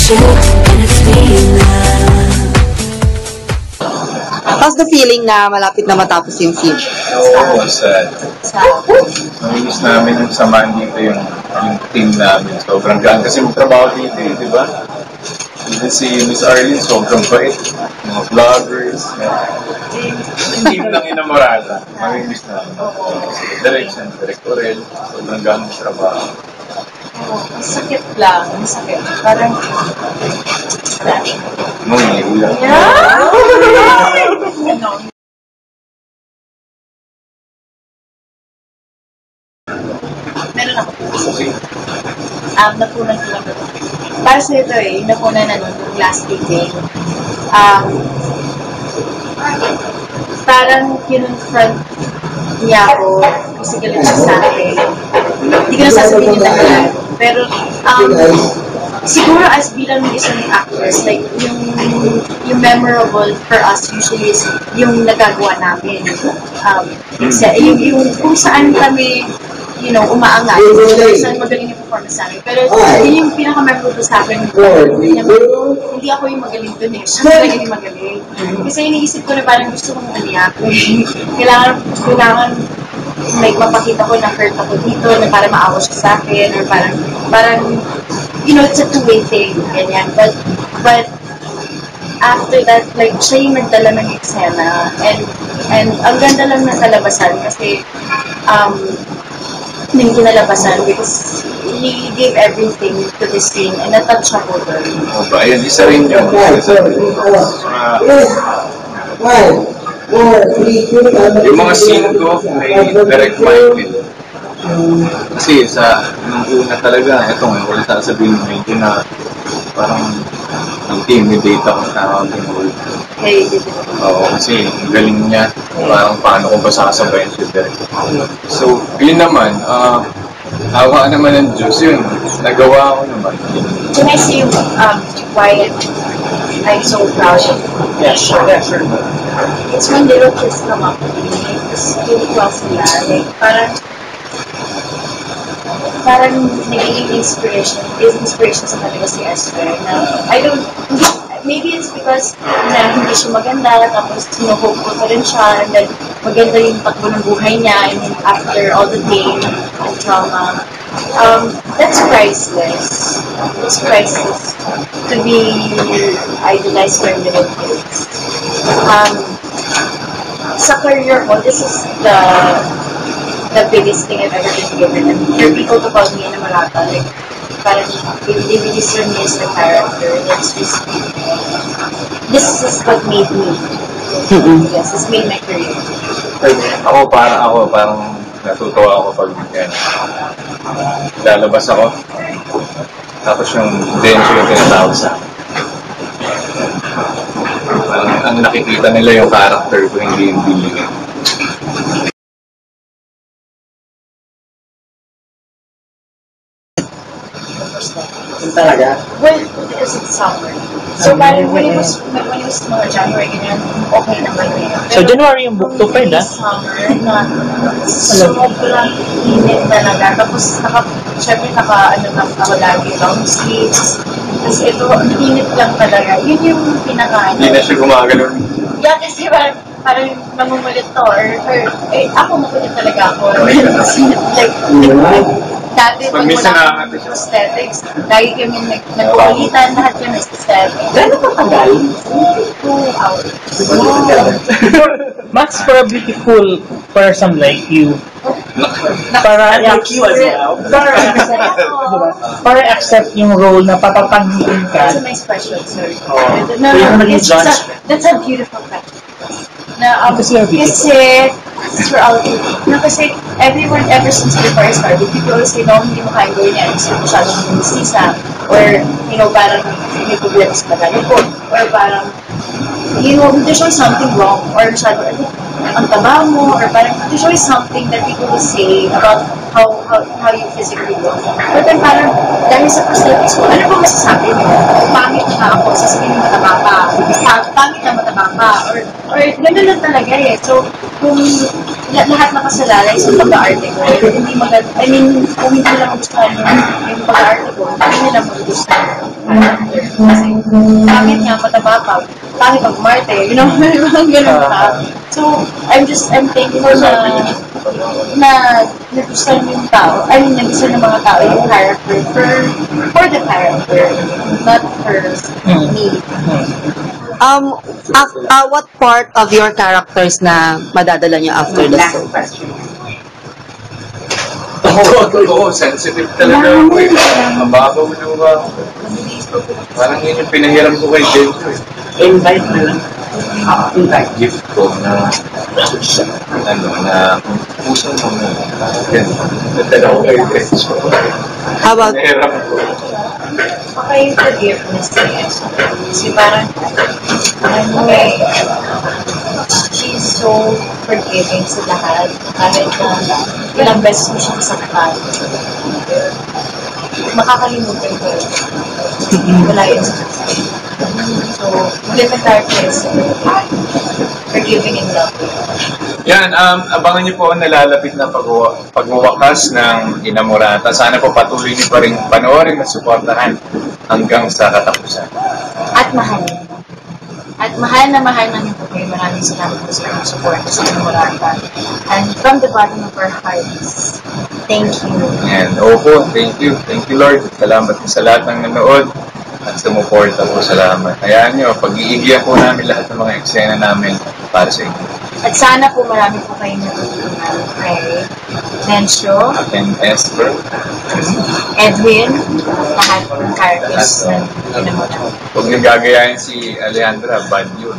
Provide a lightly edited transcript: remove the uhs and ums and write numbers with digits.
How's the feeling na malapit na matapos yung scene? Oo, sad. Naminis namin yung samahan dito yung team namin. Sobrang gaan kasi magtrabaho dito eh, di ba? Even si Miss Arlene, sobrang bait. Mga vloggers. Yung team lang inamorada. Naminis namin. Direction, directorel. Sobrang gaan yung trabaho. Sakit lang, sakit. Parang, Nung iulan. Meron ako. Napunan ko lang ito. Para sa ito napunan na nung last taping. Parang kinonfront niya ako kasi galit siya sa akin. Hindi ko na sasabihin yung lahat. Pero, siguro as bilang isang actress, like, yung memorable for us usually is yung nagagawa namin. Yung kung saan kami, umaangat. Kung saan magaling yung performance namin. Pero yun yung pinaka-memorable sa akin. Hindi ako yung magaling dun eh. Siya talaga yung magaling. Kasi iniisip ko na parang gusto kong umiyak. Kailangan like mapakita ko na hurt ako dito, na para maawa siya sa akin, or parang it's a two-way thing, ganyan. But after that, like, siya yung nagdala ng eksena, and ang ganda lang ng kalabasan kasi yung kinalabasan because he gave everything to the scene and natouch ako doon. Ba, ayun, isa rin yun. Yung mga scene ko may direct minded. Kasi nung una talaga, ito ngayon ko lang sasabihin mo na parang intimidate ako sa tawag yung Oo, kasi ang galing niya, parang paano kung sasabayin siya direct. So, yun naman, hawa naman ng Diyos yun, nagawa ko naman. Can I say quiet? I'm so proud of you. Yeah, sure. It's when little kids come up to me, it's too close nila, like, parang nagiging inspiration sa kanila si Esther na maybe it's because na hindi siya maganda tapos sinuhope ko rin siya and then maganda yung takbo ng buhay niya and then after all the pain and trauma that's priceless to be idolized for little kids sa career ko this is the biggest thing I've ever been given. And for people to call me in a Marata, like, parang they really see me as the character. That's just, this is what made me. Yes, this made my career. Parang natutuwa ako pag lalabas ako. Tapos yung densyo yung tinatawag sa akin. Ang nakikita nila yung character ko, hindi yung bilhin. Talaga? Well, because it's summer. So, parang when it was mga January, ganyan, okay naman yun. So, January yung book to find, ha? Summer, na sobrang init talaga. Tapos, syempre, ako lagi long sleeves. Tapos, ito, init lang talaga. Yun yung pinaka, Hindi na siya gumagano'n. Yeah, kasi parang namumulit to, or ako makulit talaga ako. Like, dati pag wala akong prosthetics, lagi kami nagkukulitan, lahat kami aesthetic. Gano'n ka tagal? 2 hours. Max, for a beautiful person like you, para para accept yung role na papapanghiin ka. That's a nice question, sir. No, that's a beautiful question. Kasi for all people. Kasi everyone, ever since before I started, people always say, no, hindi mo kaya gawin yan. Kasi masyadong mistisa. Or, parang may problema sa pagano ko. Or parang, there's always something wrong. Or masyadong, ang taba mo. Or parang, there's always something that people will say about how you physically look. But then parang, dahil sa prosthetics ko, ano ba masasabi mo? Pangit na ako, sasabihin mo mataba pa. Pangit na mataba pa. Or gano'n lang talaga eh. So, kung lahat nakasalalay sa pag-aarte ko, hindi maganda, I mean, kung hindi nila magustuhan yung pag-aarte ko, hindi nila magustuhan yung character. Kasi, pangit nga, mataba ka, pangit pag Marte, you know, mga ganun pa. So, I'm thankful na nagustuhan yung tao, I mean, nagustuhan ng mga tao yung character for the character, not for me. What part of your characters na madadala niyo after the show? Oo, sensitive talaga ako eh. Mababaw na ba? Parang yun yung pinahiram ko kay Denjo eh. Invite na lang. Gift ko na puso mo na. Yan. Nagdala ko kay Denjo. How about, Pinahiram ko. Baka yung forgiveness niya. Kasi parang, she's so forgiving sa lahat. Kahit na ilang beses mo siyang saktan. Makakalimutan ko. Wala yun sa saktan. So, magandang character is forgiving and loving. Yan, abangan niyo po ang nalalapit na pagwawakas ng Inamorata. Sana po patuloy niyo pa rin panoorin at suportahan hanggang sa katapusan. At mahal. At mahal na mahal namin po kayo. Maraming salamat po sa inyong support sa Inamorata. And from the bottom of our hearts, thank you. And opo, thank you. Thank you, Lord. Salamat po sa lahat ng nanood at sumuporta po. Salamat. Hayaan niyo, pag-iigihan po namin lahat ng mga eksena namin para sa inyo. At sana po marami po kayong natutunan kay Mencio, And Esther, Edwin, lahat ng characters na Inamorata. huwag niyo gagayahin si Alejandra, bad yun.